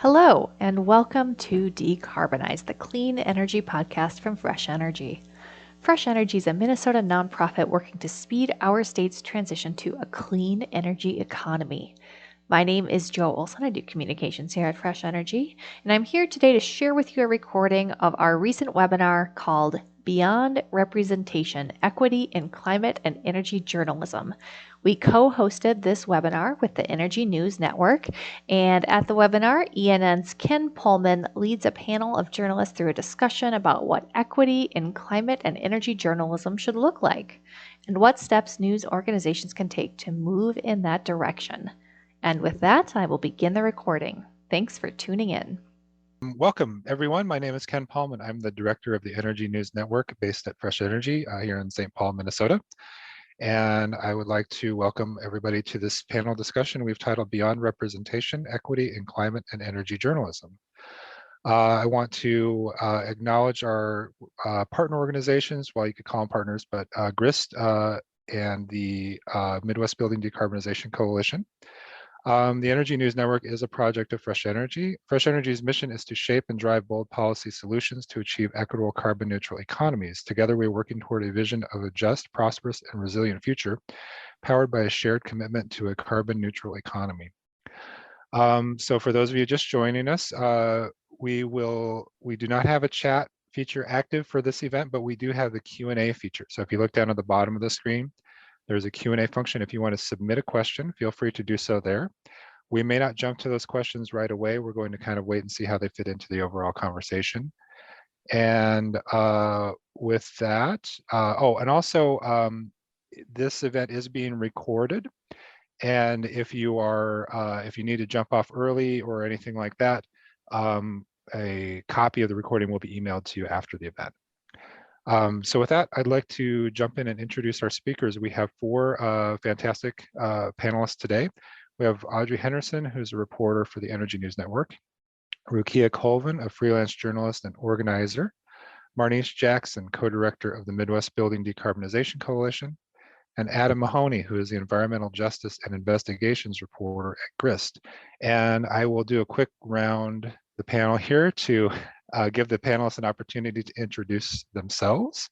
Hello, and welcome to Decarbonize, the clean energy podcast from Fresh Energy. Fresh Energy is a Minnesota nonprofit working to speed our state's transition to a clean energy economy. My name is Jo Olson. I do communications here at Fresh Energy, and I'm here today to share with you a recording of our recent webinar called Beyond Representation, Equity in Climate and Energy Journalism. We co-hosted this webinar with the Energy News Network, and at the webinar, ENN's Ken Pullman leads a panel of journalists through a discussion about what equity in climate and energy journalism should look like, and what steps news organizations can take to move in that direction. And with that, I will begin the recording. Thanks for tuning in. Welcome, everyone. My name is Ken Pullman. I'm the director of the Energy News Network based at Fresh Energy here in St. Paul, Minnesota. And I would like to welcome everybody to this panel discussion we've titled Beyond Representation, Equity in Climate and Energy Journalism. I want to acknowledge our partner organizations, well, you could call them partners, but GRIST and the Midwest Building Decarbonization Coalition. The Energy News Network is a project of Fresh Energy. Fresh Energy's mission is to shape and drive bold policy solutions to achieve equitable carbon neutral economies. Together, we're working toward a vision of a just, prosperous, and resilient future, powered by a shared commitment to a carbon neutral economy. So for those of you just joining us, we do not have a chat feature active for this event, but we do have the Q&A feature. So if you look down at the bottom of the screen, there's a Q&A function. If you want to submit a question, feel free to do so there. We may not jump to those questions right away. We're going to kind of wait and see how they fit into the overall conversation. And with that, and also this event is being recorded. And if you need to jump off early or anything like that, a copy of the recording will be emailed to you after the event. So with that, I'd like to jump in and introduce our speakers. We have four fantastic panelists today. We have Audrey Henderson, who's a reporter for the Energy News Network, Rukiya Colvin, a freelance journalist and organizer, Marnice Jackson, co-director of the Midwest Building Decarbonization Coalition, and Adam Mahoney, who is the environmental justice and investigations reporter at GRIST. And I will do a quick round the panel here to give the panelists an opportunity to introduce themselves.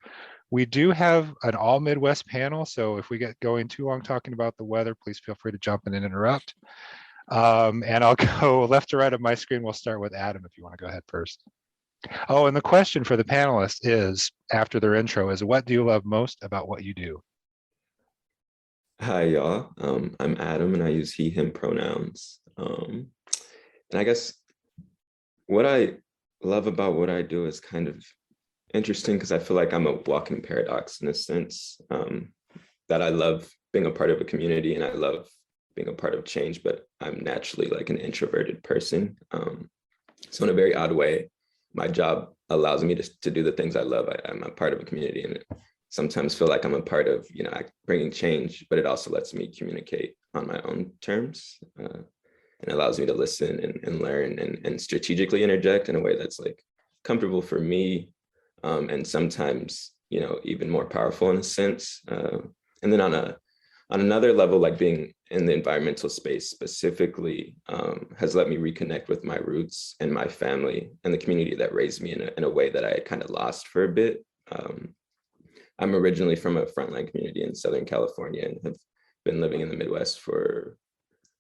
We do have an all Midwest panel, so if we get going too long talking about the weather, please feel free to jump in and interrupt. And I'll go left to right of my screen. We'll start with Adam if you want to go ahead first. Oh, and the question for the panelists is, after their intro, is what do you love most about what you do? Hi, y'all. I'm Adam, and I use he, him pronouns. And I guess what I love about what I do is kind of interesting because I feel like I'm a walking paradox in a sense, that I love being a part of a community and I love being a part of change, but I'm naturally like an introverted person. So in a very odd way, my job allows me to do the things I love. I'm a part of a community and sometimes feel like I'm a part of, bringing change, but it also lets me communicate on my own terms. And allows me to listen and learn and strategically interject in a way that's like comfortable for me, and sometimes, even more powerful in a sense. And then on another level, like being in the environmental space specifically, has let me reconnect with my roots and my family and the community that raised me in a way that I kind of lost for a bit. I'm originally from a frontline community in Southern California and have been living in the Midwest for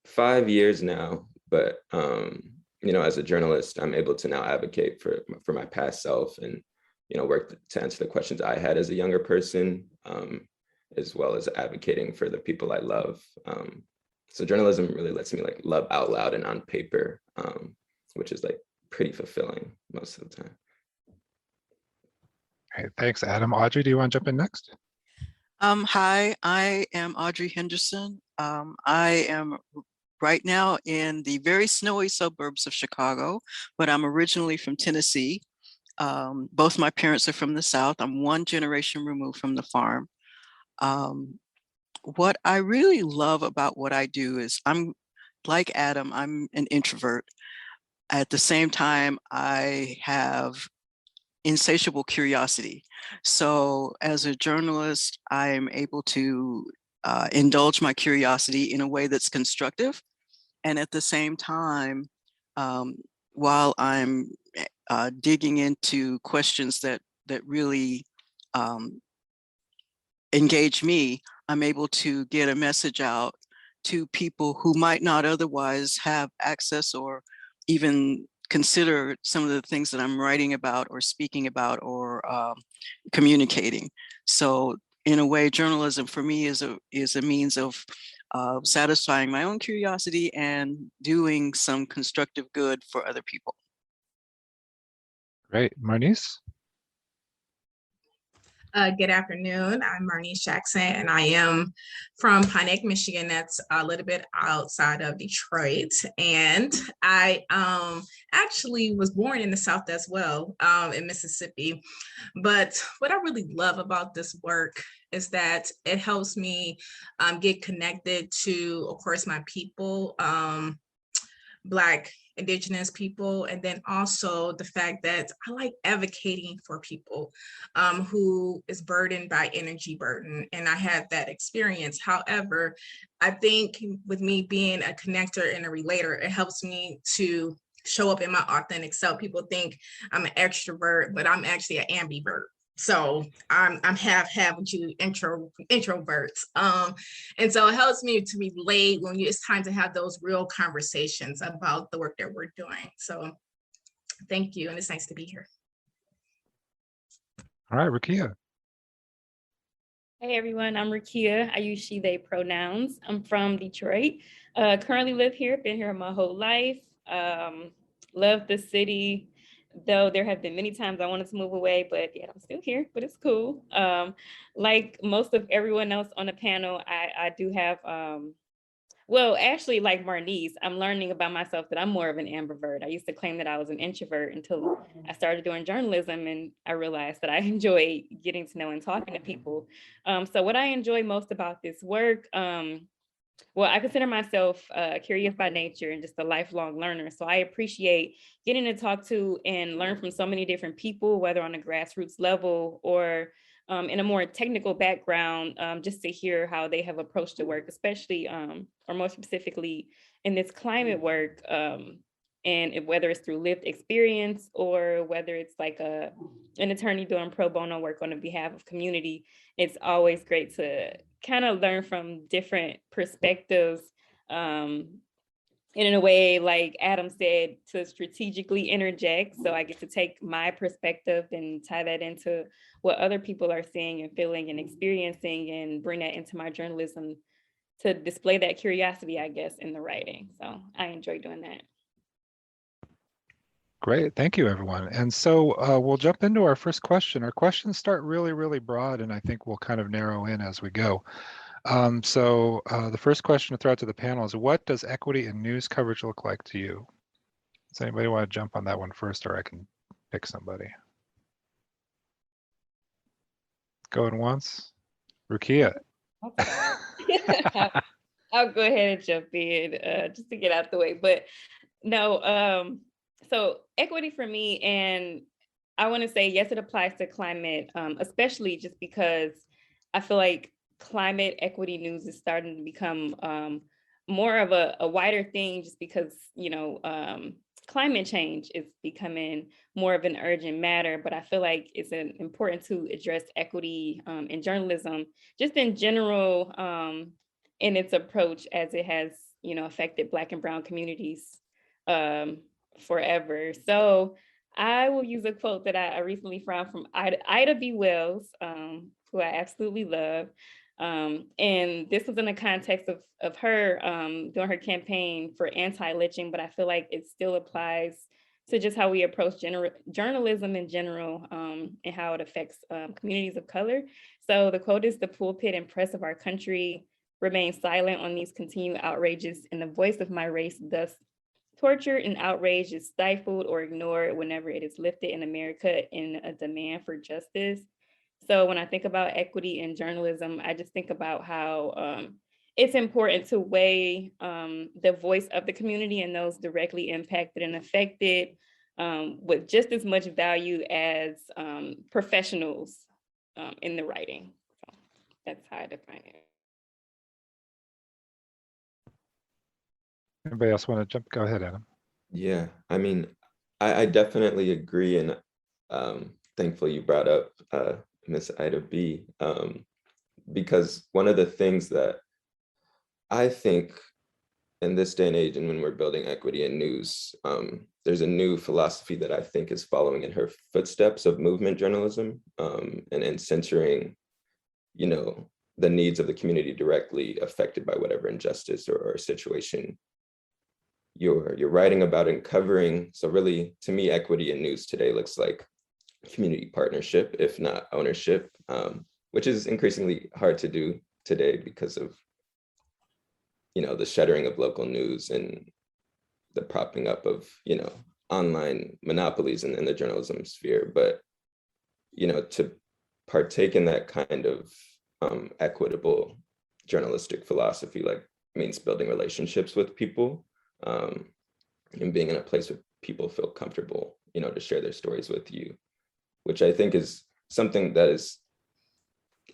5 years now, but as a journalist, I'm able to now advocate for my past self and work to answer the questions I had as a younger person, as well as advocating for the people I love. So journalism really lets me like love out loud and on paper, which is like pretty fulfilling most of the time. All right, thanks, Adam. Audrey, do you want to jump in next? Hi, I am Audrey Henderson. I am right now in the very snowy suburbs of Chicago, but I'm originally from Tennessee. Both my parents are from the South. I'm one generation removed from the farm. What I really love about what I do is I'm like Adam, I'm an introvert. At the same time, I have insatiable curiosity. So as a journalist, I am able to indulge my curiosity in a way that's constructive. And at the same time, while I'm digging into questions that really engage me, I'm able to get a message out to people who might not otherwise have access or even consider some of the things that I'm writing about or speaking about or communicating. So in a way, journalism for me is a means of satisfying my own curiosity and doing some constructive good for other people. Great. Marnice? Good afternoon. I'm Marnice Jackson, and I am from Pontiac, Michigan. That's a little bit outside of Detroit. And I actually was born in the South as well, in Mississippi. But what I really love about this work is that it helps me get connected to, of course, my people, Black, Indigenous people, and then also the fact that I like advocating for people who is burdened by energy burden, and I had that experience. However, I think with me being a connector and a relator, it helps me to show up in my authentic self. People think I'm an extrovert, but I'm actually an ambivert. So I'm half with you introverts. And so it helps me to relate when it's time to have those real conversations about the work that we're doing. So thank you. And it's nice to be here. All right, Rukiya. Hey everyone, I'm Rukiya. I use she, they pronouns. I'm from Detroit. Currently live here, been here my whole life. Love the city, though there have been many times I wanted to move away, but yeah, I'm still here, but it's cool. Like most of everyone else on the panel, I do have, well, actually like Marnice, I'm learning about myself that I'm more of an ambivert. I used to claim that I was an introvert until I started doing journalism, and I realized that I enjoy getting to know and talking to people. So what I enjoy most about this work, well, I consider myself curious by nature and just a lifelong learner. So I appreciate getting to talk to and learn from so many different people, whether on a grassroots level or in a more technical background, just to hear how they have approached the work, especially, or more specifically in this climate work, and whether it's through lived experience or whether it's like an attorney doing pro bono work on the behalf of community. It's always great to kind of learn from different perspectives, and in a way, like Adam said, to strategically interject. So I get to take my perspective and tie that into what other people are seeing and feeling and experiencing and bring that into my journalism to display that curiosity, I guess, in the writing. So I enjoy doing that. Great, thank you everyone. And so we'll jump into our first question. Our questions start really, really broad, and I think we'll kind of narrow in as we go. So the first question to throw out to the panel is, what does equity in news coverage look like to you? Does anybody want to jump on that one first, or I can pick somebody? Going once? Rukiya. I'll go ahead and jump in just to get out the way. But no, so equity for me, and I want to say, yes, it applies to climate, especially just because I feel like climate equity news is starting to become more of a wider thing, just because, you know, climate change is becoming more of an urgent matter. But I feel like it's important to address equity in journalism, just in general, in its approach, as it has, you know, affected Black and Brown communities forever. So I will use a quote that I recently found from Ida B. Wells, who I absolutely love. And this was in the context of her doing her campaign for anti-lynching, but I feel like it still applies to just how we approach journalism in general, and how it affects communities of color. So the quote is, "The pulpit and press of our country remain silent on these continued outrages, and the voice of my race thus tortured and outraged is stifled or ignored whenever it is lifted in America in a demand for justice." So when I think about equity in journalism, I just think about how it's important to weigh the voice of the community and those directly impacted and affected with just as much value as professionals in the writing. So that's how I define it. Anybody else want to jump? Go ahead, Adam. Yeah, I mean, I definitely agree, and thankfully you brought up Miss Ida B, because one of the things that I think in this day and age, and when we're building equity in news, there's a new philosophy that I think is following in her footsteps of movement journalism, and centering, you know, the needs of the community directly affected by whatever injustice or situation you're writing about and covering. So really, to me, equity in news today looks like community partnership, if not ownership, which is increasingly hard to do today because of, you know, the shuttering of local news and the propping up of, you know, online monopolies in the journalism sphere. But, you know, to partake in that kind of equitable journalistic philosophy, like, means building relationships with people, and being in a place where people feel comfortable, you know, to share their stories with you, which I think is something that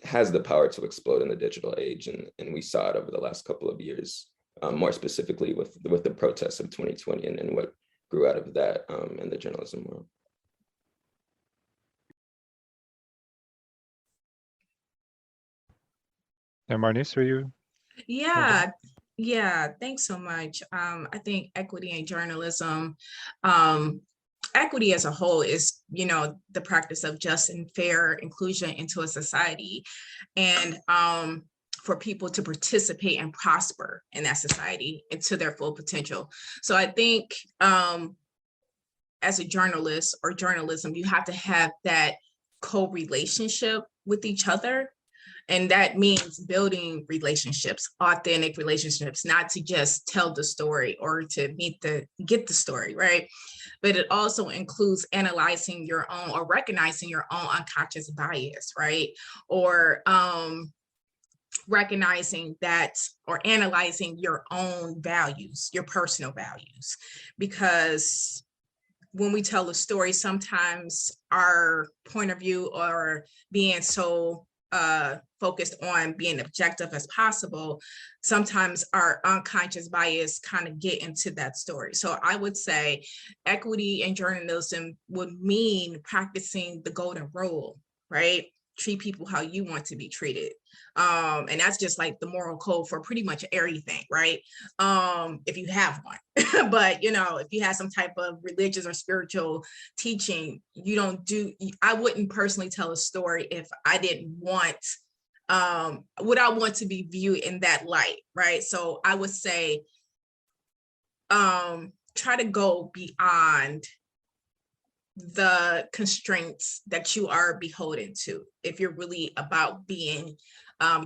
has the power to explode in the digital age. And we saw it over the last couple of years, more specifically with the protests of 2020 and what grew out of that in the journalism world. And Marnice, were you? Yeah, thanks so much. I think equity in journalism, equity as a whole is, you know, the practice of just and fair inclusion into a society, and for people to participate and prosper in that society and to their full potential. So I think as a journalist or journalism, you have to have that co-relationship with each other. And that means building relationships, authentic relationships, not to just tell the story or to get the story, right? But it also includes analyzing your own or recognizing your own unconscious bias, right? Or recognizing that or analyzing your own values, your personal values. Because when we tell a story, sometimes our point of view or being so focused on being objective as possible, sometimes our unconscious bias kind of get into that story. So I would say equity in journalism would mean practicing the golden rule, right? Treat people how you want to be treated. And that's just like the moral code for pretty much everything, right? If you have one. But, you know, if you have some type of religious or spiritual teaching, I wouldn't personally tell a story if I didn't want, would I want to be viewed in that light, right? So I would say, try to go beyond the constraints that you are beholden to if you're really about being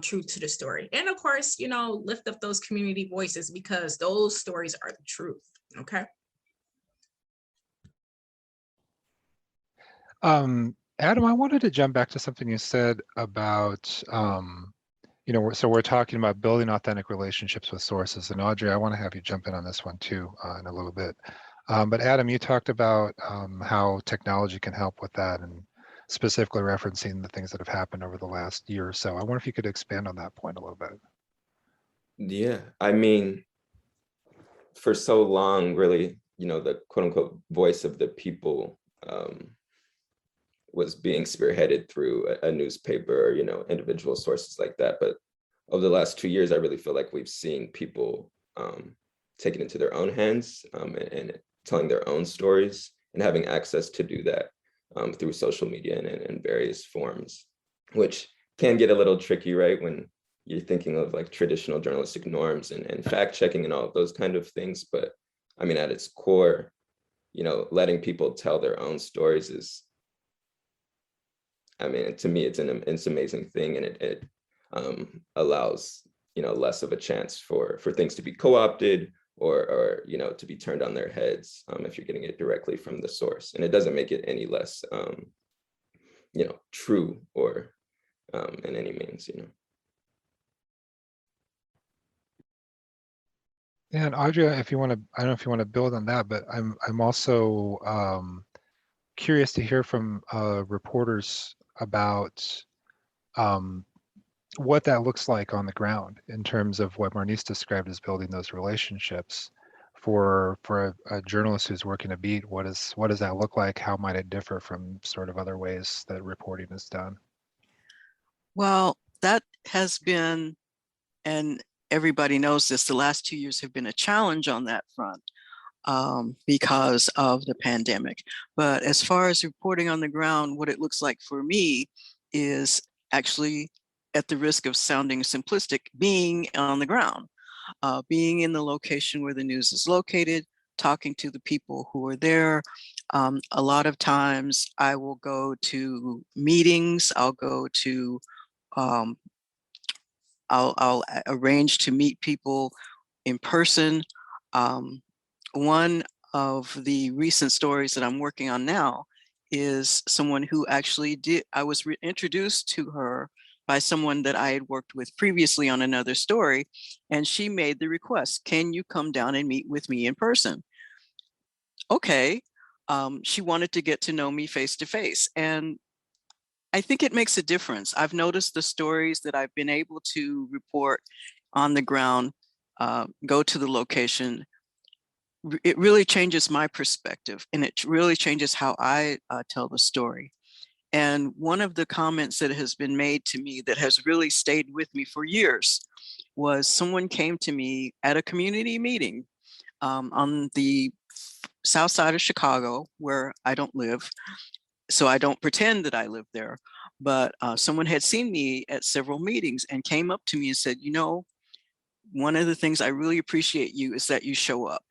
true to the story. And of course, you know, lift up those community voices because those stories are the truth. Okay. Adam, I wanted to jump back to something you said about, you know, so we're talking about building authentic relationships with sources. And Audrey, I want to have you jump in on this one too in a little bit. But Adam, you talked about how technology can help with that, and specifically referencing the things that have happened over the last year or so. I wonder if you could expand on that point a little bit. Yeah, I mean, for so long, really, you know, the quote unquote voice of the people was being spearheaded through a newspaper, or, you know, individual sources like that. But over the last 2 years, I really feel like we've seen people take it into their own hands and telling their own stories and having access to do that through social media and in various forms, which can get a little tricky, right? When you're thinking of like traditional journalistic norms and fact checking and all of those kind of things. But I mean, at its core, you know, letting people tell their own stories is, I mean, to me, it's an amazing thing, and it allows, you know, less of a chance for things to be co-opted or you know, to be turned on their heads if you're getting it directly from the source. And it doesn't make it any less, you know, true or in any means, you know. Yeah, and Audrey, if you want to, I don't know if you want to build on that, but I'm also curious to hear from reporters about what that looks like on the ground in terms of what Marnice described as building those relationships for a journalist who's working a beat, what does that look like? How might it differ from sort of other ways that reporting is done? Well, that has been, and everybody knows this, the last 2 years have been a challenge on that front because of the pandemic. But as far as reporting on the ground, what it looks like for me is actually, at the risk of sounding simplistic, being on the ground, being in the location where the news is located, talking to the people who are there. A lot of times I will go to meetings, um, I'll arrange to meet people in person. One of the recent stories that I'm working on now is someone who actually I was introduced to her by someone that I had worked with previously on another story, and she made the request, can you come down and meet with me in person? Okay. She wanted to get to know me face to face, and I think it makes a difference. I've noticed the stories that I've been able to report on the ground, go to the location, it really changes my perspective, and it really changes how I tell the story. And one of the comments that has been made to me that has really stayed with me for years was someone came to me at a community meeting on the south side of Chicago, where I don't live, so I don't pretend that I live there. But someone had seen me at several meetings and came up to me and said, you know, one of the things I really appreciate you is that you show up.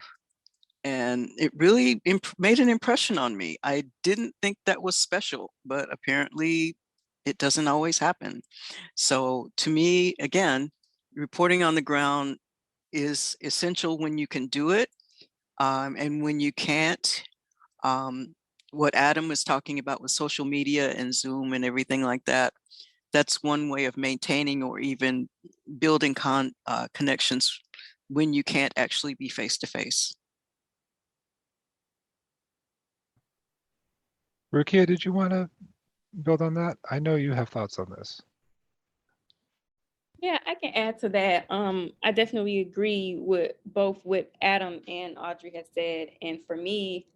And it really made an impression on me. I didn't think that was special, but apparently it doesn't always happen. So to me, again, reporting on the ground is essential when you can do it. And when you can't, what Adam was talking about with social media and Zoom and everything like that, that's one way of maintaining or even building connections when you can't actually be face to face. Rukiya, did you want to build on that? I know you have thoughts on this. Yeah, I can add to that. I definitely agree with both what Adam and Audrey has said. And for me,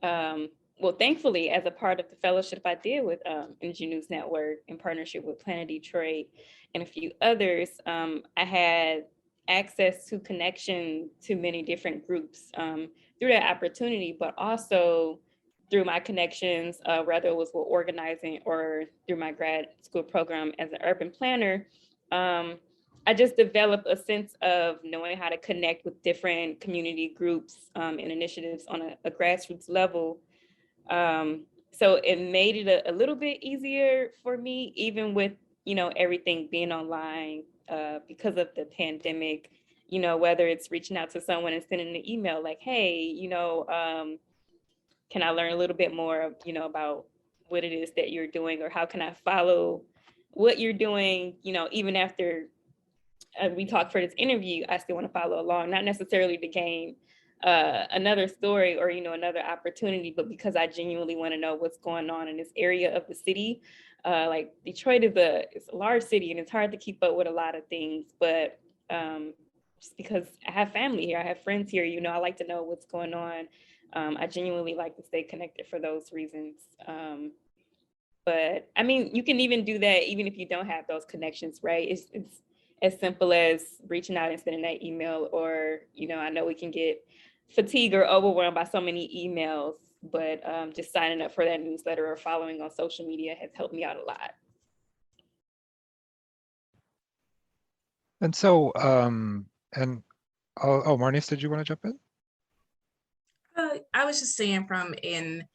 well, thankfully, as a part of the fellowship I did with Energy News Network in partnership with Planet Detroit and a few others, I had access to connection to many different groups through that opportunity, but also through my connections, whether it was with organizing or through my grad school program as an urban planner. I just developed a sense of knowing how to connect with different community groups and initiatives on a grassroots level. So it made it a little bit easier for me, even with, everything being online because of the pandemic, whether it's reaching out to someone and sending an email like, hey, can I learn a little bit more, about what it is that you're doing, or how can I follow what you're doing, even after we talk for this interview, I still want to follow along, not necessarily to gain another story or, another opportunity, but because I genuinely want to know what's going on in this area of the city. Like Detroit is a large city and it's hard to keep up with a lot of things, but just because I have family here, I have friends here, I like to know what's going on. I genuinely like to stay connected for those reasons. But I mean, you can even do that even if you don't have those connections, right? It's as simple as reaching out and sending that email, or, I know we can get fatigued or overwhelmed by so many emails, but just signing up for that newsletter or following on social media has helped me out a lot. And so, Marnice, did you want to jump in? I was just saying from an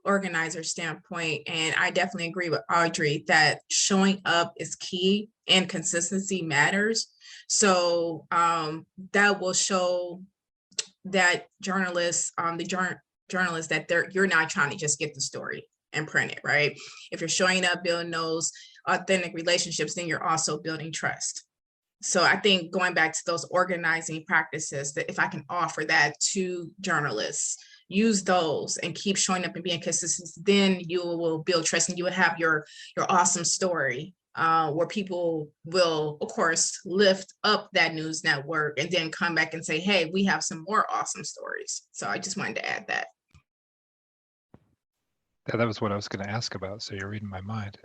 organizer standpoint, and I definitely agree with Audrey that showing up is key and consistency matters. So that will show that journalists, journalists that you're not trying to just get the story and print it, right? If you're showing up, building those authentic relationships, then you're also building trust. So I think going back to those organizing practices, that if I can offer that to journalists, use those and keep showing up and being consistent, then you will build trust and you will have your awesome story where people will, of course, lift up that news network and then come back and say, hey, we have some more awesome stories. So I just wanted to add that. Yeah, that was what I was going to ask about. So you're reading my mind.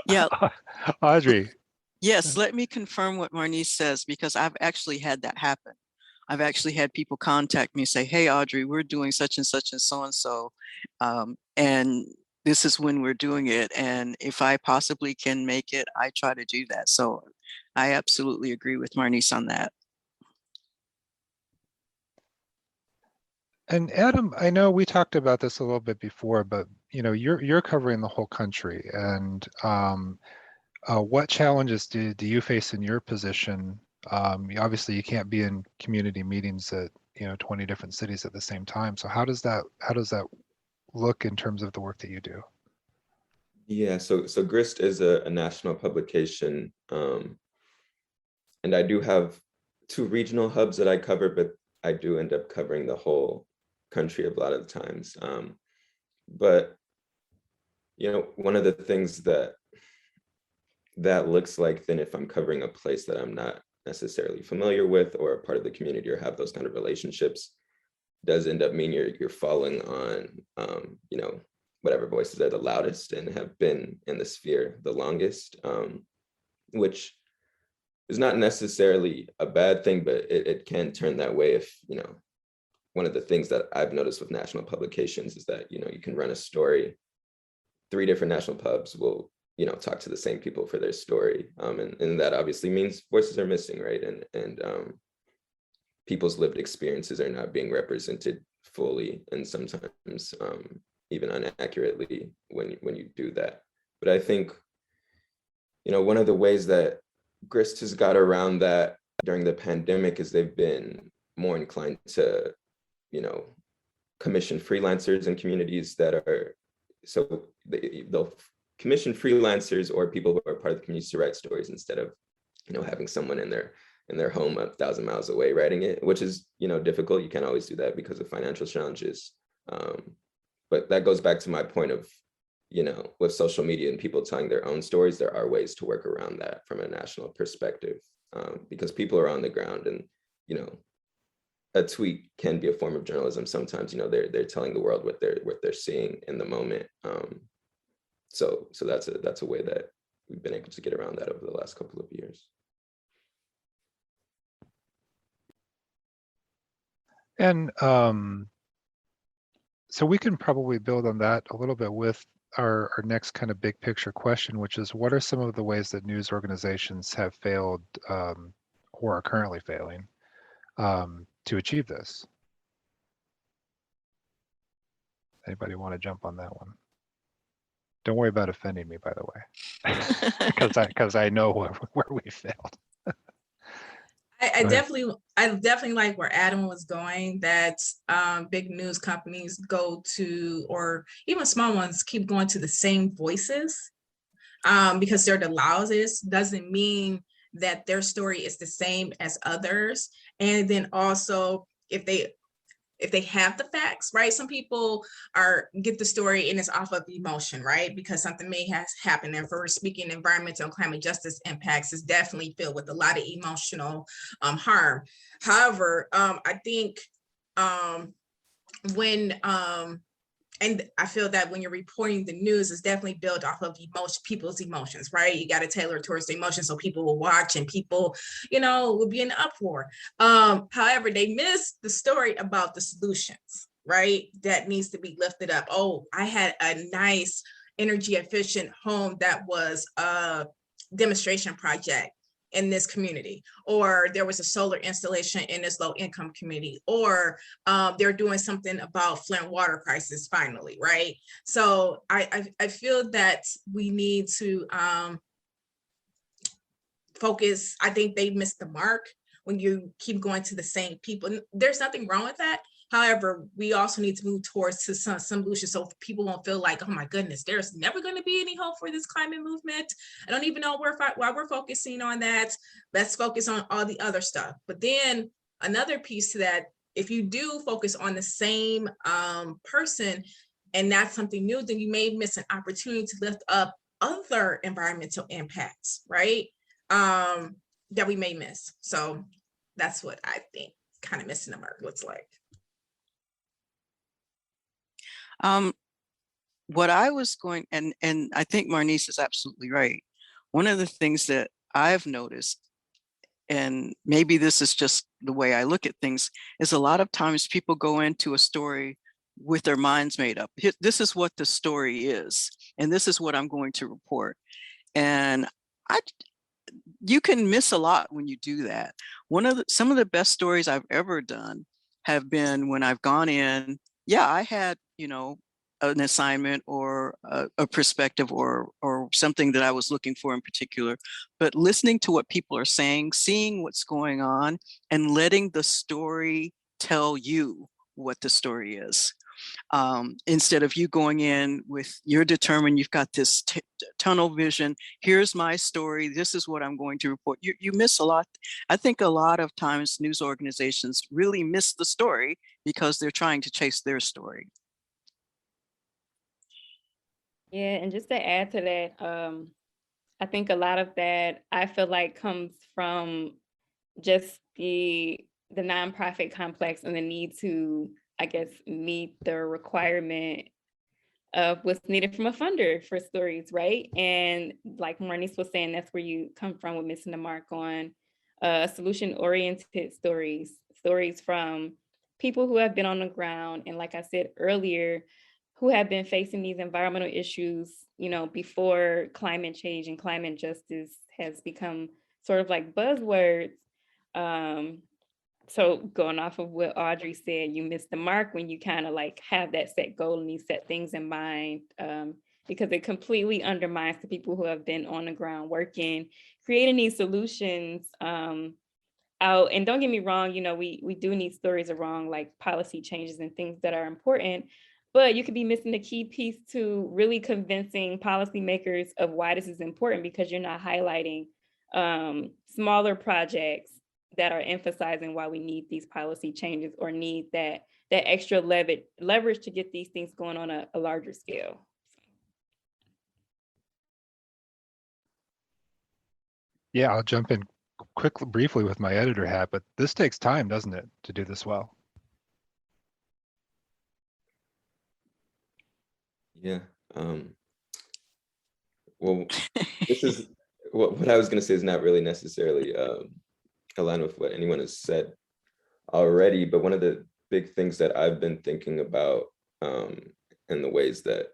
Yeah. Audrey. Yes, let me confirm what Marnice says, because I've actually had that happen. I've actually had people contact me and say, hey, Audrey, we're doing such and such and so. And this is when we're doing it. And if I possibly can make it, I try to do that. So I absolutely agree with Marnice on that. And Adam, I know we talked about this a little bit before, but you're covering the whole country. And what challenges do you face in your position? Obviously, you can't be in community meetings at 20 different cities at the same time. So how does that look in terms of the work that you do? Yeah, so GRIST is a national publication, and I do have 2 regional hubs that I cover, but I do end up covering the whole country a lot of the times. But one of the things that looks like then if I'm covering a place that I'm not necessarily familiar with or a part of the community or have those kind of relationships does end up mean you're falling on whatever voices are the loudest and have been in the sphere the longest, which is not necessarily a bad thing, but it can turn that way if one of the things that I've noticed with national publications is that you can run a story, 3 different national pubs will talk to the same people for their story, and that obviously means voices are missing, right? And people's lived experiences are not being represented fully, and sometimes even inaccurately when you do that. But I think one of the ways that GRIST has got around that during the pandemic is they've been more inclined to commission freelancers and communities that are, so they'll commission freelancers or people who are part of the community to write stories instead of having someone in their home 1,000 miles away writing it, which is difficult. You can't always do that because of financial challenges, but that goes back to my point of with social media and people telling their own stories, there are ways to work around that from a national perspective, because people are on the ground, and a tweet can be a form of journalism sometimes. They're telling the world what they're seeing in the moment. So that's a way that we've been able to get around that over the last couple of years. And so we can probably build on that a little bit with our next kind of big picture question, which is what are some of the ways that news organizations have failed or are currently failing to achieve this? Anybody want to jump on that one? Don't worry about offending me, by the way, because I know where we failed. I definitely like where Adam was going, that big news companies go to, or even small ones keep going to the same voices because they're the loudest. Doesn't mean that their story is the same as others. And then also if they have the facts, right? Some people get the story and it's off of emotion, right? Because something may have happened. And for speaking environmental and climate justice impacts is definitely filled with a lot of emotional harm. However, I think and I feel that when you're reporting the news, it's definitely built off of people's emotions, right? You got to tailor towards the emotions so people will watch and people, will be in an uproar. However, they miss the story about the solutions, right? That needs to be lifted up. Oh, I had a nice energy efficient home that was a demonstration project in this community, or there was a solar installation in this low income community, or they're doing something about Flint water crisis finally, right? So I feel that we need to focus. I think they missed the mark when you keep going to the same people. There's nothing wrong with that. However, we also need to move towards some solutions so people won't feel like, oh my goodness, there's never going to be any hope for this climate movement. I don't even know why we're focusing on that. Let's focus on all the other stuff. But then another piece to that, if you do focus on the same person and that's something new, then you may miss an opportunity to lift up other environmental impacts, right? That we may miss. So that's what I think kind of missing the mark looks like. What I was going, and I think Marnice is absolutely right. One of the things that I've noticed, and maybe this is just the way I look at things, is a lot of times people go into a story with their minds made up. This is what the story is, and this is what I'm going to report. And you can miss a lot when you do that. Some of the best stories I've ever done have been when I've gone in, yeah, I had, an assignment or a perspective or something that I was looking for in particular, but listening to what people are saying, seeing what's going on, and letting the story tell you what the story is. Instead of you going in with, you're determined, you've got this tunnel vision, here's my story, this is what I'm going to report. You miss a lot. I think a lot of times news organizations really miss the story because they're trying to chase their story. Yeah, and just to add to that, I think a lot of that I feel like comes from just the nonprofit complex and the need to, I guess, meet the requirement of what's needed from a funder for stories, right? And like Marnice was saying, that's where you come from with missing the mark on solution-oriented stories from people who have been on the ground. And like I said earlier, who have been facing these environmental issues, before climate change and climate justice has become sort of like buzzwords. So going off of what Audrey said, you miss the mark when you kind of like have that set goal and you set things in mind, because it completely undermines the people who have been on the ground working, creating these solutions out. And don't get me wrong, we do need stories around like policy changes and things that are important, but you could be missing the key piece to really convincing policymakers of why this is important, because you're not highlighting smaller projects that are emphasizing why we need these policy changes or need that extra leverage to get these things going on a larger scale. Yeah, I'll jump in briefly with my editor hat, but this takes time, doesn't it, to do this well? Yeah. Well, this is what I was going to say is not really necessarily aligned with what anyone has said already, but one of the big things that I've been thinking about and the ways that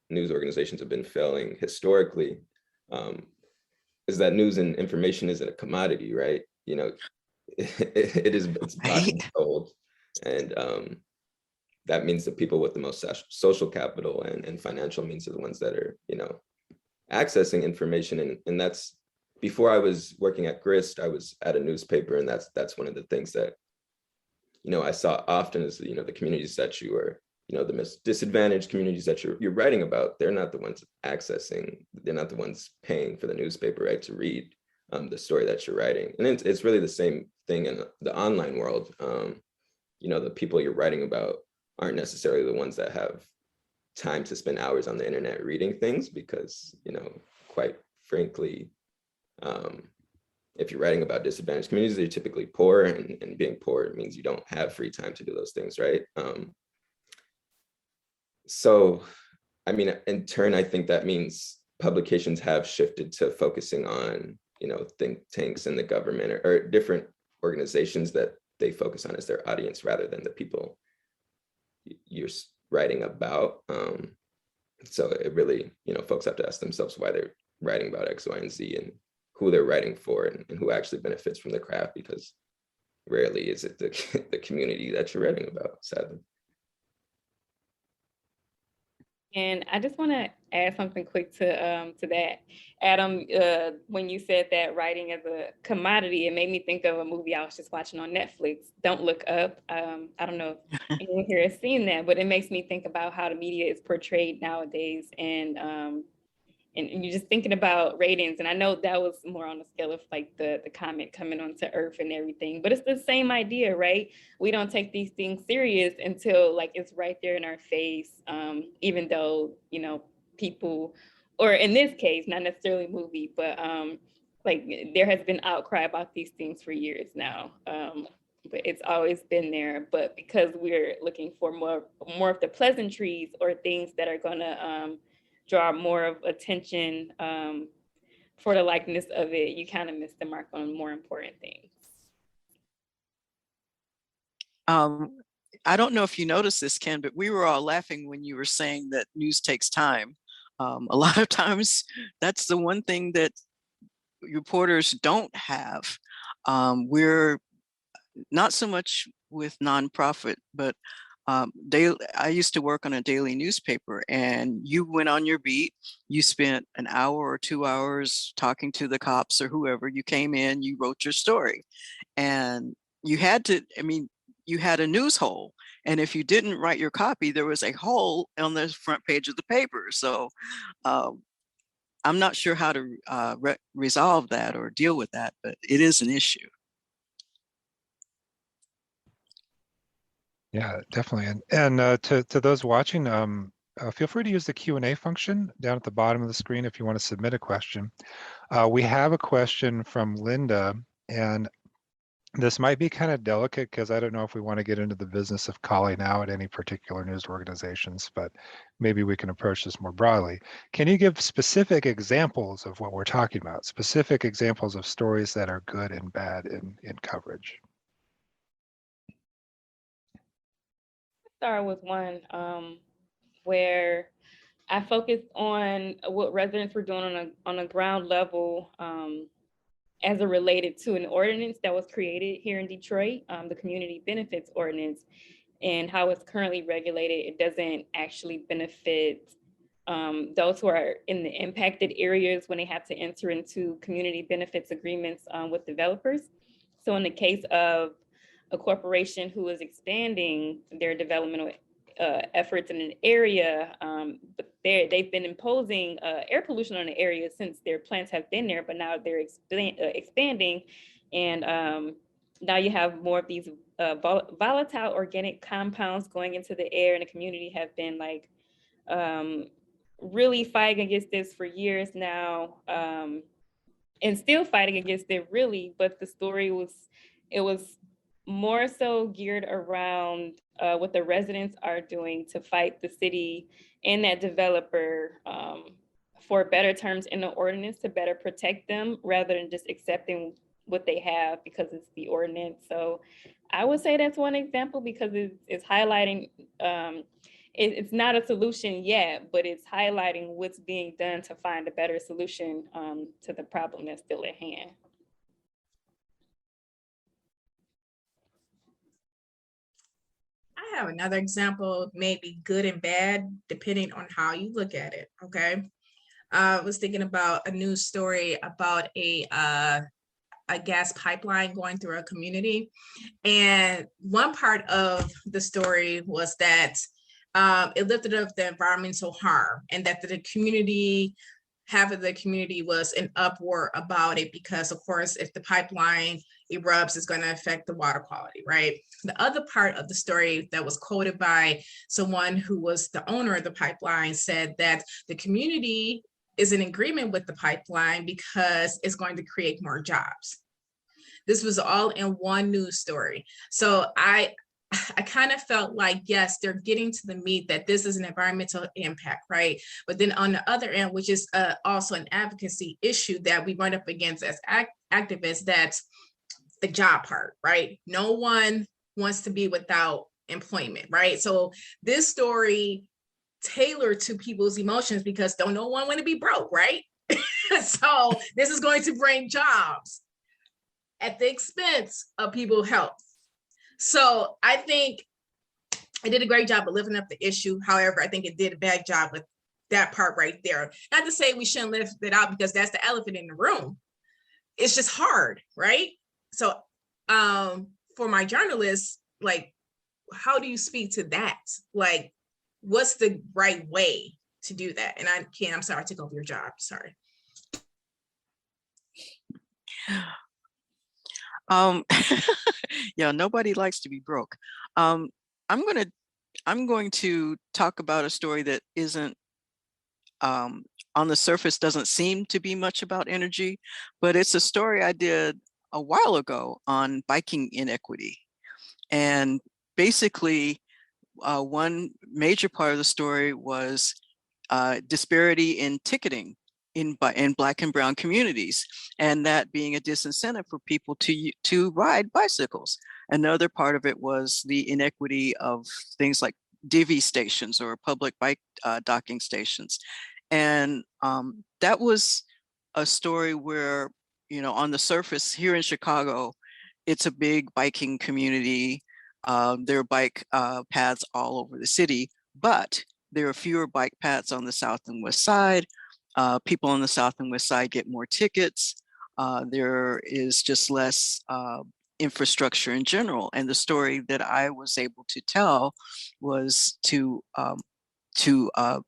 news organizations have been failing historically is that news and information isn't a commodity, right? It's bought and sold, and that means the people with the most social capital and financial means are the ones that are, accessing information. And that's, before I was working at Grist, I was at a newspaper, and that's one of the things that, I saw often is, the communities that you are, the most disadvantaged communities that you're writing about, they're not the ones accessing, they're not the ones paying for the newspaper, right, to read the story that you're writing. And it's really the same thing in the online world. The people you're writing about aren't necessarily the ones that have time to spend hours on the internet reading things, because, quite frankly, if you're writing about disadvantaged communities, they're typically poor, and being poor means you don't have free time to do those things, right? So, I mean, in turn, I think that means publications have shifted to focusing on, think tanks in the government or different organizations that they focus on as their audience rather than the people you're writing about. So it really, folks have to ask themselves why they're writing about X, Y, and Z, and who they're writing for, and who actually benefits from the craft, because rarely is it the community that you're writing about, sadly. And I just want to add something quick to that. Adam, when you said that writing as a commodity, it made me think of a movie I was just watching on Netflix, Don't Look Up. I don't know if anyone here has seen that, but it makes me think about how the media is portrayed nowadays. And you're just thinking about ratings. And I know that was more on the scale of like the comet coming onto Earth and everything, but it's the same idea, right? We don't take these things serious until like it's right there in our face, even though, people or in this case, not necessarily movie, but like there has been outcry about these things for years now. But it's always been there. But because we're looking for more of the pleasantries or things that are gonna draw more of attention for the likeness of it, you kind of miss the mark on more important things. I don't know if you noticed this, Ken, but we were all laughing when you were saying that news takes time. A lot of times that's the one thing that reporters don't have. We're not so much with nonprofit, but I used to work on a daily newspaper, and you went on your beat, you spent an hour or 2 hours talking to the cops or whoever, you came in, you wrote your story, and you had to, you had a news hole. And if you didn't write your copy, there was a hole on the front page of the paper. So I'm not sure how to resolve that or deal with that, but it is an issue. Yeah, definitely. And to those watching, feel free to use the Q&A function down at the bottom of the screen if you want to submit a question. We have a question from Linda, and this might be kind of delicate because I don't know if we want to get into the business of calling out any particular news organizations, but maybe we can approach this more broadly. Can you give specific examples of what we're talking about, specific examples of stories that are good and bad in coverage? Start with one where I focused on what residents were doing on a ground level as it related to an ordinance that was created here in Detroit, the Community Benefits Ordinance, and how it's currently regulated. It doesn't actually benefit those who are in the impacted areas when they have to enter into community benefits agreements with developers. So in the case of a corporation who is expanding their developmental efforts in an area, but they've been imposing air pollution on the area since their plants have been there, but now they're expanding, and now you have more of these volatile organic compounds going into the air, and the community have been like really fighting against this for years now, and still fighting against it really, but the story was more so geared around what the residents are doing to fight the city and that developer for better terms in the ordinance to better protect them rather than just accepting what they have because it's the ordinance. So I would say that's one example because it's highlighting, it's not a solution yet, but it's highlighting what's being done to find a better solution to the problem that's still at hand. I have another example, maybe good and bad, depending on how you look at it, okay? I was thinking about a news story about a gas pipeline going through a community. And one part of the story was that it lifted up the environmental harm and that the community, half of the community was in uproar about it because, of course, if the pipeline erupts, it's going to affect the water quality, right? The other part of the story that was quoted by someone who was the owner of the pipeline said that the community is in agreement with the pipeline because it's going to create more jobs. This was all in one news story. So I kind of felt like, yes, they're getting to the meat that this is an environmental impact, right? But then on the other end, which is also an advocacy issue that we run up against as activists, that's the job part, right? No one wants to be without employment, right? So this story tailored to people's emotions because don't no one want to be broke, right? So this is going to bring jobs at the expense of people's health. So I think it did a great job of lifting up the issue. However, I think it did a bad job with that part right there. Not to say we shouldn't lift it out because that's the elephant in the room. It's just hard, right? So for my journalists, like, how do you speak to that? Like, what's the right way to do that? And I'm sorry, I took over your job, sorry. Yeah, nobody likes to be broke. I'm going to talk about a story that isn't on the surface doesn't seem to be much about energy, but it's a story I did a while ago on biking inequity. And basically, one major part of the story was disparity in ticketing in Black and Brown communities, and that being a disincentive for people to ride bicycles. Another part of it was the inequity of things like divvy stations or public bike docking stations. And that was a story where, you know, on the surface here in Chicago, it's a big biking community. There are bike paths all over the city, but there are fewer bike paths on the South and West Side. People on the South and West Side get more tickets. There is just less infrastructure in general. And the story that I was able to tell was to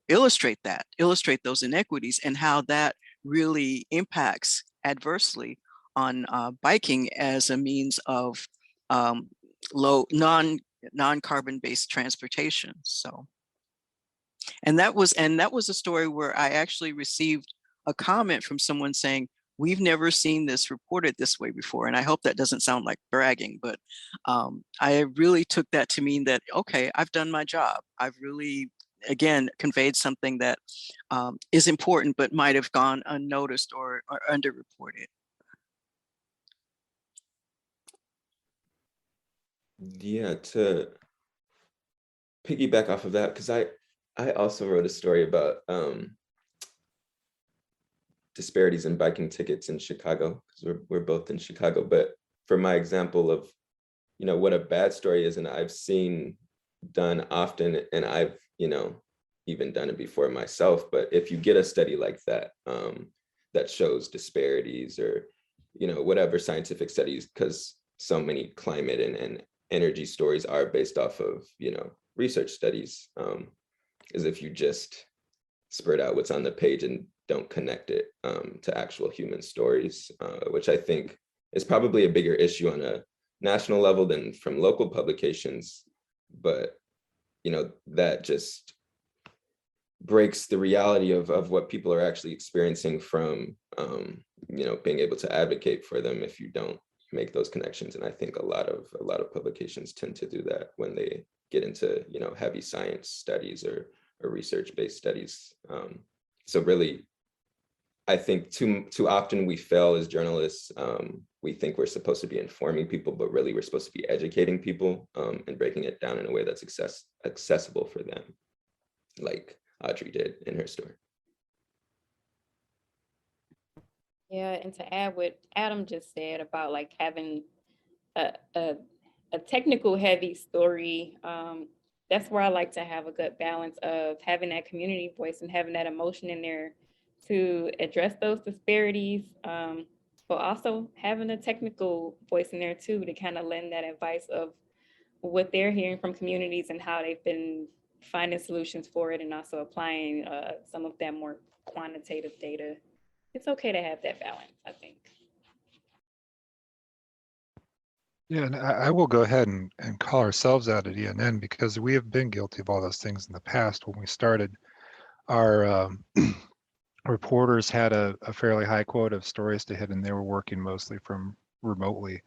illustrate those inequities and how that really impacts adversely on biking as a means of low non-carbon based transportation. So, and that was a story where I actually received a comment from someone saying, we've never seen this reported this way before. And I hope that doesn't sound like bragging, but I really took that to mean that, okay, I've done my job. I've really, again, conveyed something that is important, but might have gone unnoticed or underreported. Yeah, to piggyback off of that, because I also wrote a story about disparities in biking tickets in Chicago, because we're both in Chicago. But for my example of, you know, what a bad story is, and I've seen done often, and I've, you know, even done it before myself. But if you get a study like that, that shows disparities or, you know, whatever scientific studies, because so many climate and energy stories are based off of, you know, research studies, is if you just spread out what's on the page and don't connect it to actual human stories, which I think is probably a bigger issue on a national level than from local publications. But, you know, that just breaks the reality of what people are actually experiencing from, you know, being able to advocate for them if you don't make those connections. And I think a lot of publications tend to do that when they get into, you know, heavy science studies or research-based studies. So really, I think too often we fail as journalists. We think we're supposed to be informing people, but really we're supposed to be educating people and breaking it down in a way that's accessible for them, like Audrey did in her story. Yeah, and to add what Adam just said about like having a technical heavy story, that's where I like to have a good balance of having that community voice and having that emotion in there to address those disparities, but also having a technical voice in there too to kind of lend that advice of what they're hearing from communities and how they've been finding solutions for it, and also applying some of that more quantitative data. It's okay to have that balance, I think. Yeah, and I will go ahead and call ourselves out at ENN because we have been guilty of all those things in the past. When we started, our reporters had a fairly high quota of stories to hit, and they were working mostly from remotely,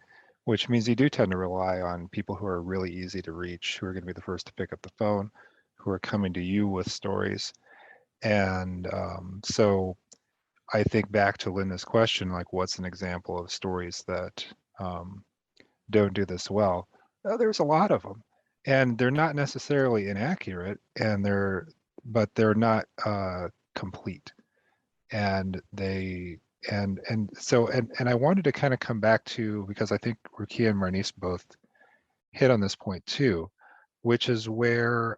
which means you do tend to rely on people who are really easy to reach, who are going to be the first to pick up the phone, who are coming to you with stories. And so I think back to Linda's question, like, what's an example of stories that don't do this well? There's a lot of them, and they're not necessarily inaccurate, but they're not complete. And so I wanted to kind of come back to, because I think Rukiya and Marnice both hit on this point too, which is where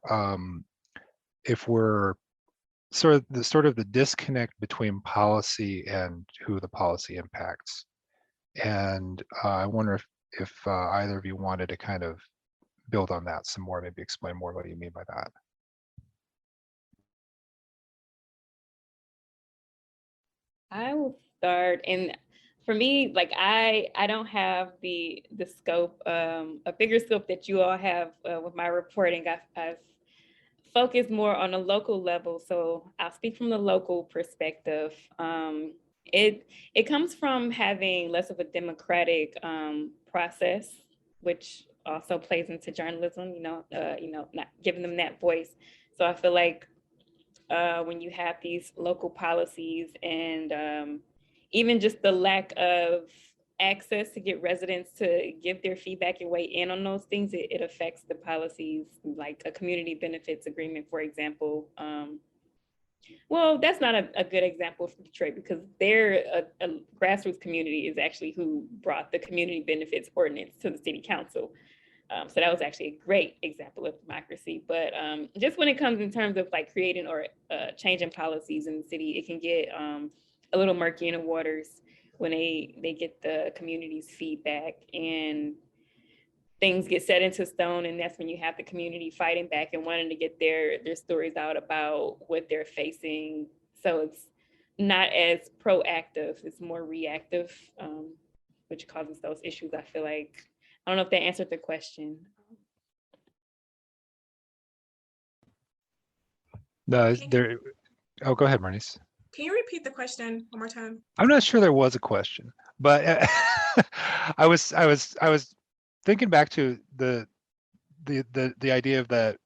if we're sort of the disconnect between policy and who the policy impacts. And I wonder if either of you wanted to kind of build on that some more, maybe explain more what you mean by that. I will start, and for me, like I don't have the scope, a bigger scope that you all have with my reporting. I've focus more on a local level. So I'll speak from the local perspective. It comes from having less of a democratic process, which also plays into journalism. Not giving them that voice. So I feel like when you have these local policies and even just the lack of access to get residents to give their feedback and weigh in on those things, it affects the policies, like a community benefits agreement, for example. Well, that's not a good example for Detroit because they're a grassroots community is actually who brought the community benefits ordinance to the city council. So that was actually a great example of democracy. But just when it comes in terms of like creating or changing policies in the city, it can get a little murky in the waters when they get the community's feedback and things get set into stone. And that's when you have the community fighting back and wanting to get their stories out about what they're facing. So it's not as proactive, it's more reactive, which causes those issues, I feel like. I don't know if that answered the question. No, oh, go ahead, Marnice. Can you repeat the question one more time? I'm not sure there was a question, but I was thinking back to the idea of that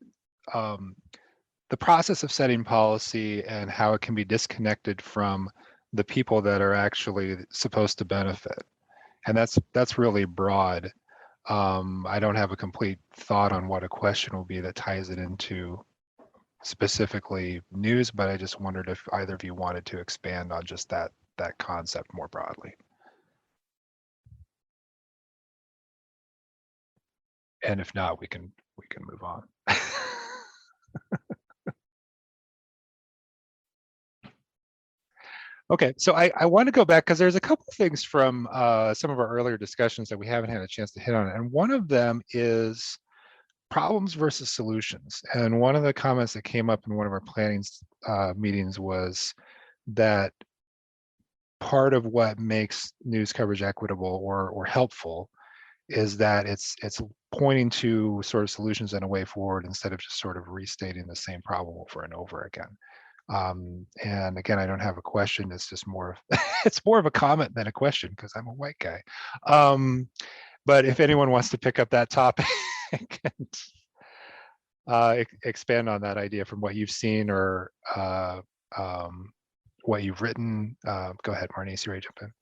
the process of setting policy and how it can be disconnected from the people that are actually supposed to benefit, and that's really broad. I don't have a complete thought on what a question will be that ties it into specifically news, but I just wondered if either of you wanted to expand on just that concept more broadly. And if not, we can move on. Okay, so I want to go back because there's a couple of things from some of our earlier discussions that we haven't had a chance to hit on, and one of them is problems versus solutions. And one of the comments that came up in one of our planning meetings was that part of what makes news coverage equitable or helpful is that it's pointing to sort of solutions and a way forward instead of just sort of restating the same problem over and over again. And again, I don't have a question. It's just more of it's more of a comment than a question because I'm a white guy. But if anyone wants to pick up that topic and expand on that idea from what you've seen or what you've written, go ahead, Marnice, you're ready to jump in.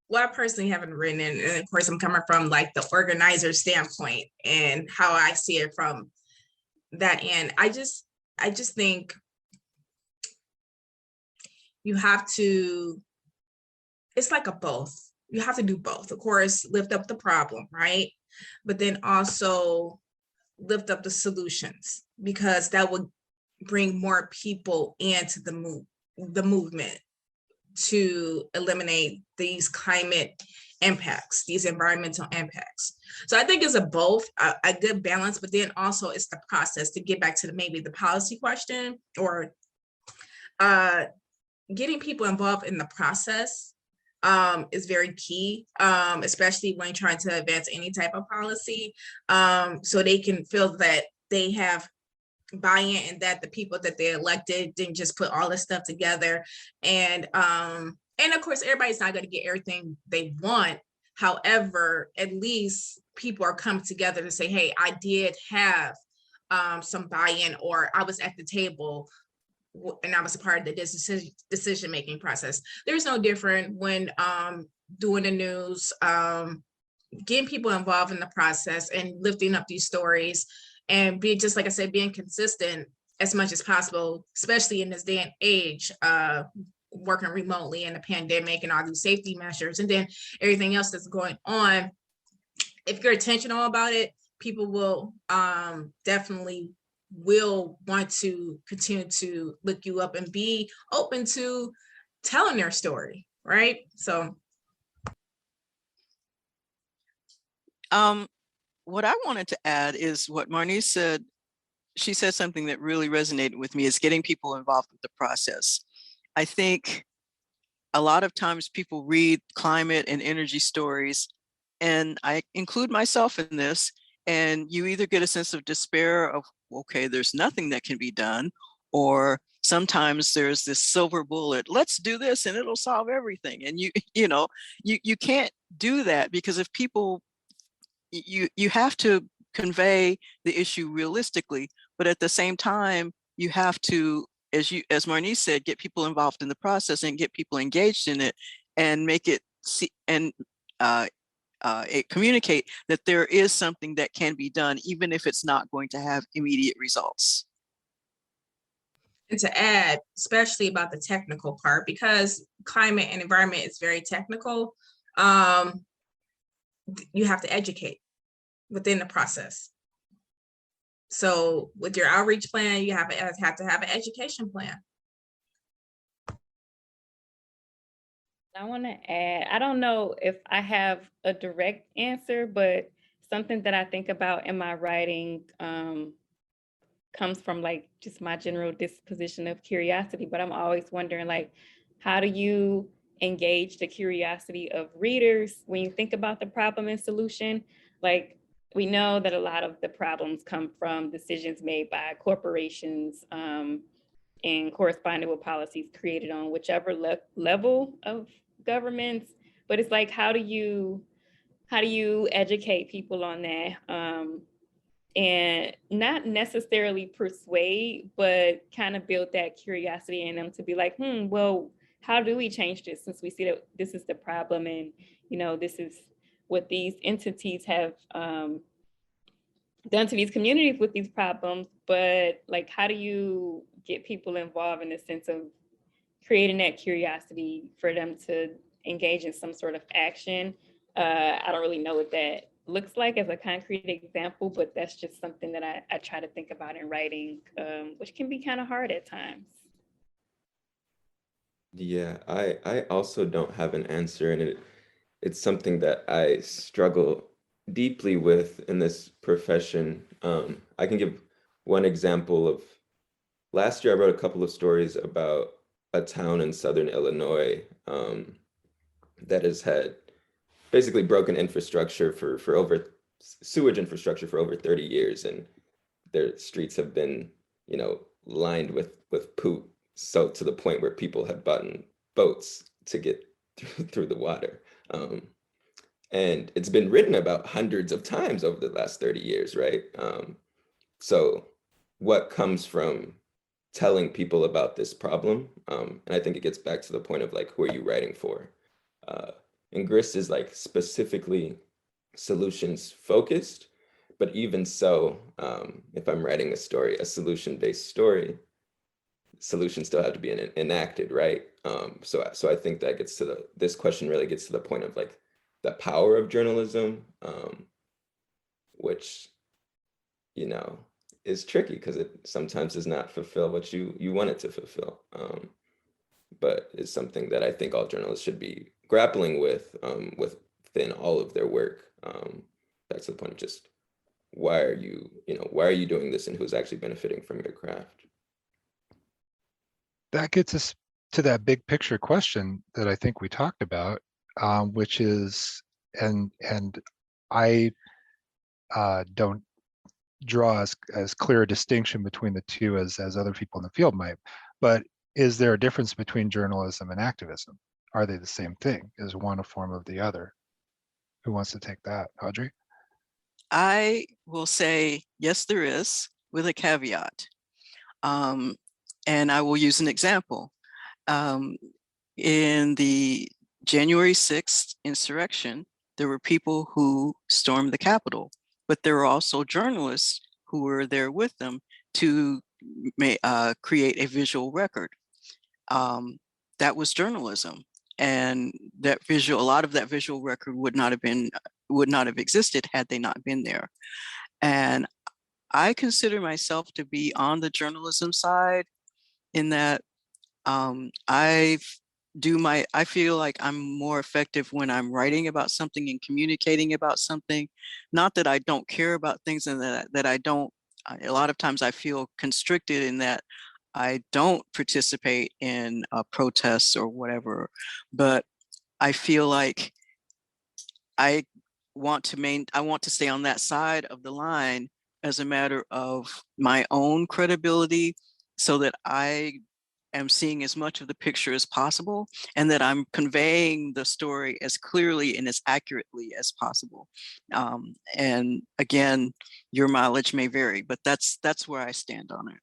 Well, I personally haven't written it, and of course I'm coming from like the organizer standpoint and how I see it from that end. I just think you have to, it's like a both. You have to do both. Of course, lift up the problem, right? But then also lift up the solutions, because that would bring more people into the movement to eliminate these climate impacts, these environmental impacts. So I think it's a both, a good balance, but then also it's the process to get back to maybe the policy question or getting people involved in the process is very key, especially when trying to advance any type of policy, so they can feel that they have buy-in and that the people that they elected didn't just put all this stuff together. And of course, everybody's not going to get everything they want. However, at least people are coming together to say, hey, I did have some buy-in, or I was at the table and I was a part of the decision-making process. There's no different when doing the news, getting people involved in the process and lifting up these stories and be, just like I said, being consistent as much as possible, especially in this day and age, working remotely in the pandemic and all these safety measures and then everything else that's going on. If you're intentional about it, people will definitely will want to continue to look you up and be open to telling their story, right? So what I wanted to add is what Marnice said. She said something that really resonated with me, is getting people involved with the process. I think a lot of times people read climate and energy stories, and I include myself in this, and you either get a sense of despair of, okay, there's nothing that can be done, or sometimes there's this silver bullet, let's do this and it'll solve everything. And you can't do that, because if people, you have to convey the issue realistically, but at the same time, you have to, as Marnie said, get people involved in the process and get people engaged in it, and make it communicate that there is something that can be done, even if it's not going to have immediate results. And to add, especially about the technical part, because climate and environment is very technical, you have to educate within the process. So with your outreach plan, you have to have an education plan. I want to add, I don't know if I have a direct answer, but something that I think about in my writing comes from like just my general disposition of curiosity, but I'm always wondering, like, how do you engage the curiosity of readers when you think about the problem and solution? Like, we know that a lot of the problems come from decisions made by corporations and corresponding with policies created on whichever level of governments. But it's like, how do you educate people on that? And not necessarily persuade, but kind of build that curiosity in them to be like, well, how do we change this, since we see that this is the problem, and this is what these entities have done to these communities with these problems. But like, how do you get people involved in the sense of creating that curiosity for them to engage in some sort of action? I don't really know what that looks like as a concrete example, but that's just something that I try to think about in writing, which can be kind of hard at times. Yeah, I also don't have an answer, and it's something that I struggle deeply with in this profession. I can give one example of last year. I wrote a couple of stories about a town in southern Illinois that has had basically broken infrastructure for over sewage infrastructure for over 30 years, and their streets have been, lined with poop, so to the point where people have bought boats to get through the water. And it's been written about hundreds of times over the last 30 years, right? So what comes from telling people about this problem? And I think it gets back to the point of like, who are you writing for? And Grist is like specifically solutions focused, but even so, if I'm writing a story, a solution-based story, solutions still have to be enacted, right? So I think that gets to this question really gets to the point of like the power of journalism, which, is tricky because it sometimes does not fulfill what you want it to fulfill. But it's something that I think all journalists should be grappling with within all of their work. Back to the point of just why are you doing this, and who's actually benefiting from your craft? That gets us to that big picture question that I think we talked about, which is, and I don't draw as clear a distinction between the two as other people in the field might, but is there a difference between journalism and activism? Are they the same thing? Is one a form of the other? Who wants to take that? Audrey? I will say, yes, there is, with a caveat. And I will use an example. In the January 6th insurrection, there were people who stormed the Capitol, but there were also journalists who were there with them to create a visual record. That was journalism, and a lot of that visual record would not have existed had they not been there. And I consider myself to be on the journalism side, in that I feel like I'm more effective when I'm writing about something and communicating about something. Not that I don't care about things, and that I don't, a lot of times I feel constricted in that I don't participate in protests or whatever, but I feel like want to stay on that side of the line as a matter of my own credibility, so that I am seeing as much of the picture as possible, and that I'm conveying the story as clearly and as accurately as possible. And again, your mileage may vary, but that's where I stand on it.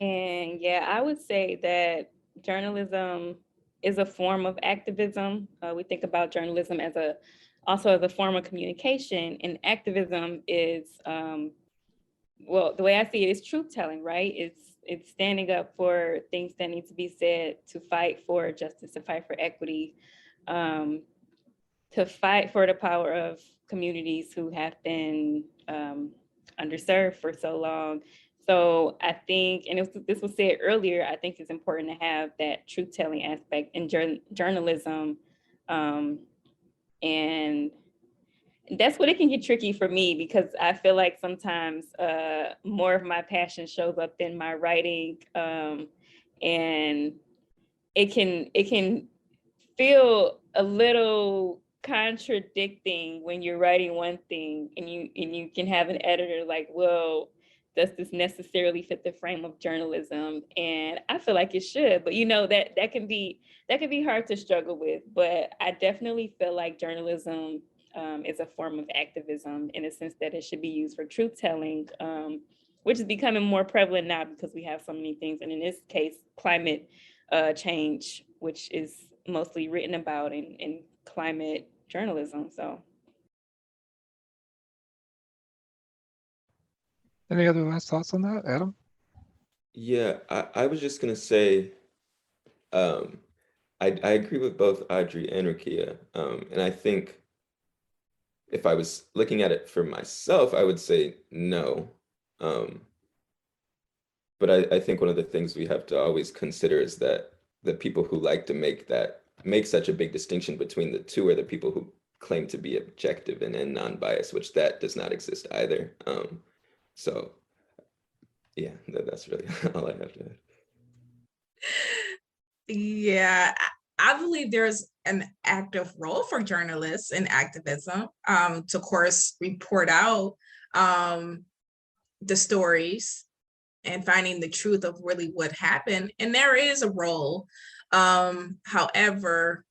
And yeah, I would say that journalism is a form of activism. We think about journalism also as a form of communication, and activism is, well, the way I see it is truth telling, right? It's standing up for things that need to be said, to fight for justice, to fight for equity, to fight for the power of communities who have been underserved for so long. So I think, and this was said earlier, I think it's important to have that truth-telling aspect in journalism. And that's what it can get tricky for me, because I feel like sometimes more of my passion shows up in my writing, and it can feel a little contradicting when you're writing one thing and you can have an editor like, well, does this necessarily fit the frame of journalism? And I feel like it should, but that can be hard to struggle with. But I definitely feel like journalism is a form of activism, in a sense that it should be used for truth telling, which is becoming more prevalent now because we have so many things, and in this case, climate change, which is mostly written about in climate journalism. So, Any other last thoughts on that, Adam? Yeah, I was just gonna say, I agree with both Audrey and Rukiya, and I think if I was looking at it for myself, I would say no. But I think one of the things we have to always consider is that the people who like to make such a big distinction between the two are the people who claim to be objective and non-biased, which that does not exist either. So yeah, that's really all I have to add. Yeah, I believe there's an active role for journalists in activism, to, of course, report out the stories and finding the truth of really what happened. And there is a role. However,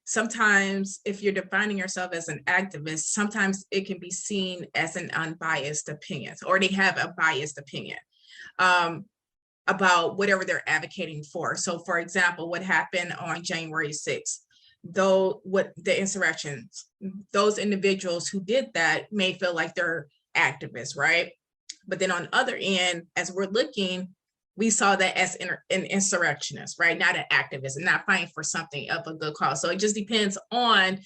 sometimes if you're defining yourself as an activist, sometimes it can be seen as an unbiased opinion, or they have a biased opinion about whatever they're advocating for. So for example, what happened on January 6th, though, what the insurrections, those individuals who did that may feel like they're activists, right? But then on the other end, as we're looking, we saw that as an insurrectionist, right? Not an activist, and not fighting for something of a good cause. So it just depends on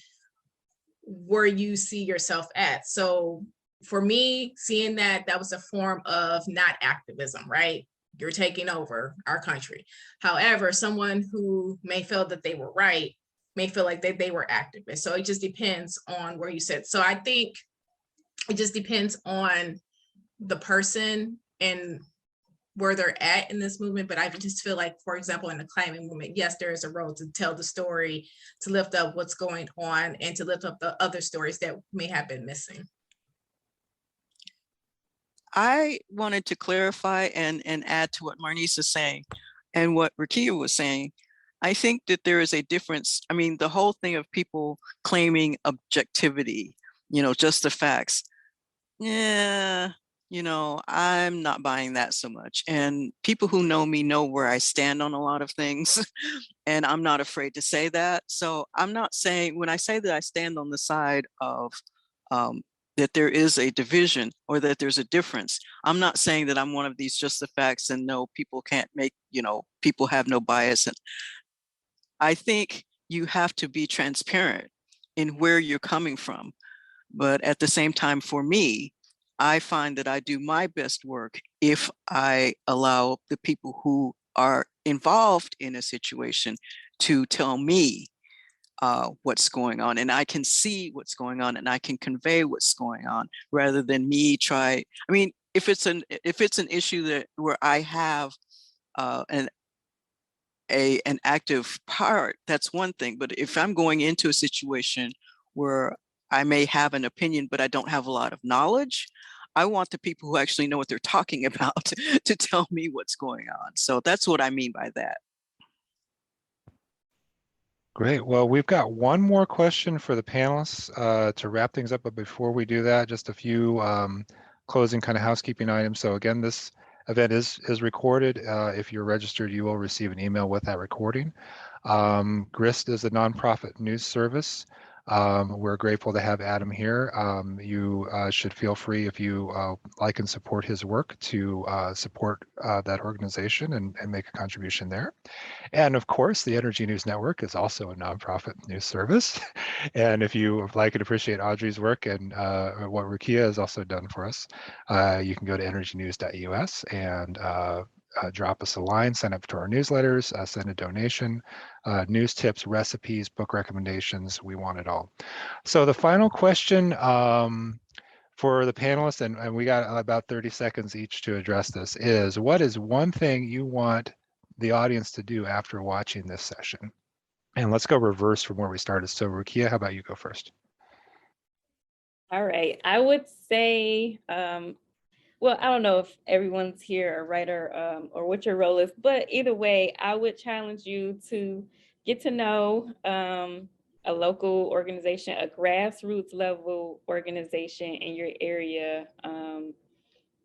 where you see yourself at. So for me, seeing that was a form of not activism, right? You're taking over our country. However, someone who may feel that they were right may feel like they were activists. So it just depends on where you sit. So I think it just depends on the person and where they're at in this movement. But I just feel like, for example, in the climate movement, yes, there is a role to tell the story, to lift up what's going on, and to lift up the other stories that may have been missing. I wanted to clarify and add to what Marnice is saying and what Rukiya was saying. I think that there is a difference. I mean, the whole thing of people claiming objectivity, just the facts. Yeah, I'm not buying that so much. And people who know me know where I stand on a lot of things, and I'm not afraid to say that. So I'm not saying, when I say that I stand on the side of that there is a division or that there's a difference, I'm not saying that I'm one of these just the facts and no, people can't make, people have no bias. And I think you have to be transparent in where you're coming from. But at the same time, for me, I find that I do my best work if I allow the people who are involved in a situation to tell me what's going on, and I can see what's going on and I can convey what's going on, rather than me try. I mean, if it's an issue where I have an an active part, that's one thing. But if I'm going into a situation where I may have an opinion, but I don't have a lot of knowledge, I want the people who actually know what they're talking about to tell me what's going on. So that's what I mean by that. Great. Well, we've got one more question for the panelists to wrap things up. But before we do that, just a few closing kind of housekeeping items. So again, this event is recorded. If you're registered, you will receive an email with that recording. GRIST is a nonprofit news service. We're grateful to have Adam here. You should feel free, if you like and support his work, to support that organization and make a contribution there. And of course, the Energy News Network is also a nonprofit news service. And if you like and appreciate Audrey's work and what Rukiya has also done for us, you can go to energynews.us and drop us a line, sign up to our newsletters, send a donation, news tips, recipes, book recommendations. We want it all. So the final question for the panelists, and we got about 30 seconds each to address this, is what is one thing you want the audience to do after watching this session? And let's go reverse from where we started. So Rukiya, how about you go first? All right. I would say, well, I don't know if everyone's here a writer or what your role is, but either way, I would challenge you to get to know a local organization, a grassroots level organization in your area.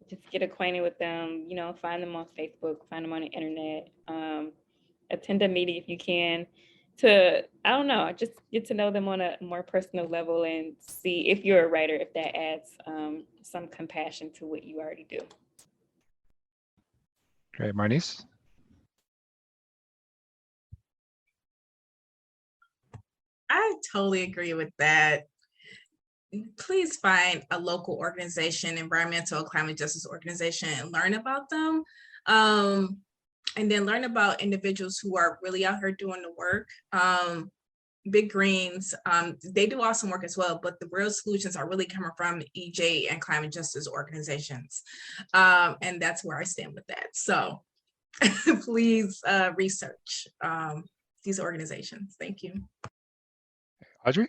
Just get acquainted with them, you know, find them on Facebook, find them on the internet, attend a meeting if you can, to, I don't know, just get to know them on a more personal level and see, if you're a writer, if that adds some compassion to what you already do. Great, Marnice? I totally agree with that. Please find a local organization, environmental climate justice organization, and learn about them. And then learn about individuals who are really out here doing the work. Big Greens, they do awesome work as well, but the real solutions are really coming from EJ and climate justice organizations. And that's where I stand with that. So please research these organizations. Thank you. Audrey?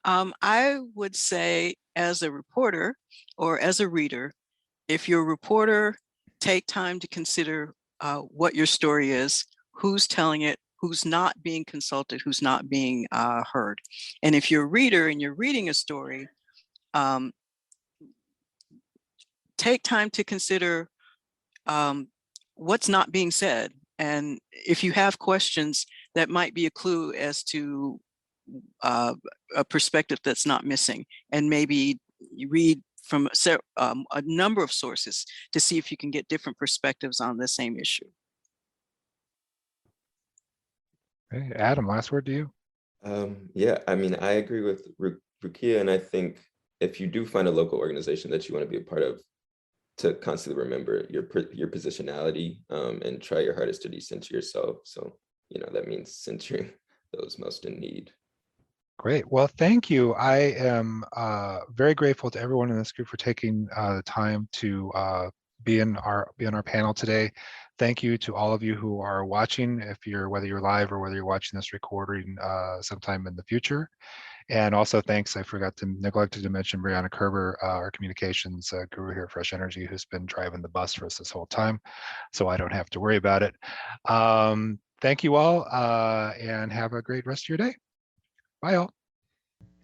I would say, as a reporter or as a reader, if you're a reporter, take time to consider what your story is, who's telling it, who's not being consulted, who's not being heard. And if you're a reader and you're reading a story, take time to consider what's not being said. And if you have questions, that might be a clue as to a perspective that's not missing. And maybe you read from a number of sources to see if you can get different perspectives on the same issue. Hey, Adam, last word to you. Yeah, I mean, I agree with Rukiya, and I think if you do find a local organization that you want to be a part of, to constantly remember your positionality and try your hardest to decenter yourself. So, you know, that means centering those most in need. Great. Well, thank you. I am very grateful to everyone in this group for taking the time to be on our panel today. Thank you to all of you who are watching, whether you're live or whether you're watching this recording sometime in the future. And also thanks, I neglected to mention Brianna Kerber, our communications guru here at Fresh Energy, who's been driving the bus for us this whole time, so I don't have to worry about it. Thank you all, and have a great rest of your day. Bye all.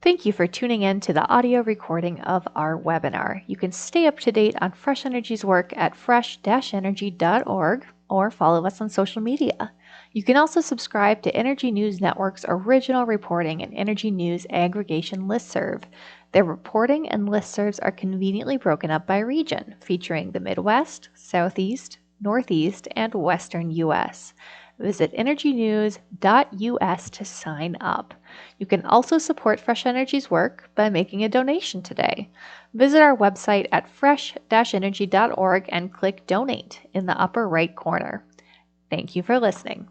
Thank you for tuning in to the audio recording of our webinar. You can stay up to date on Fresh Energy's work at fresh-energy.org or follow us on social media. You can also subscribe to Energy News Network's original reporting and Energy News aggregation listserv. Their reporting and listservs are conveniently broken up by region, featuring the Midwest, Southeast, Northeast, and Western U.S. Visit energynews.us to sign up. You can also support Fresh Energy's work by making a donation today. Visit our website at fresh-energy.org and click Donate in the upper right corner. Thank you for listening.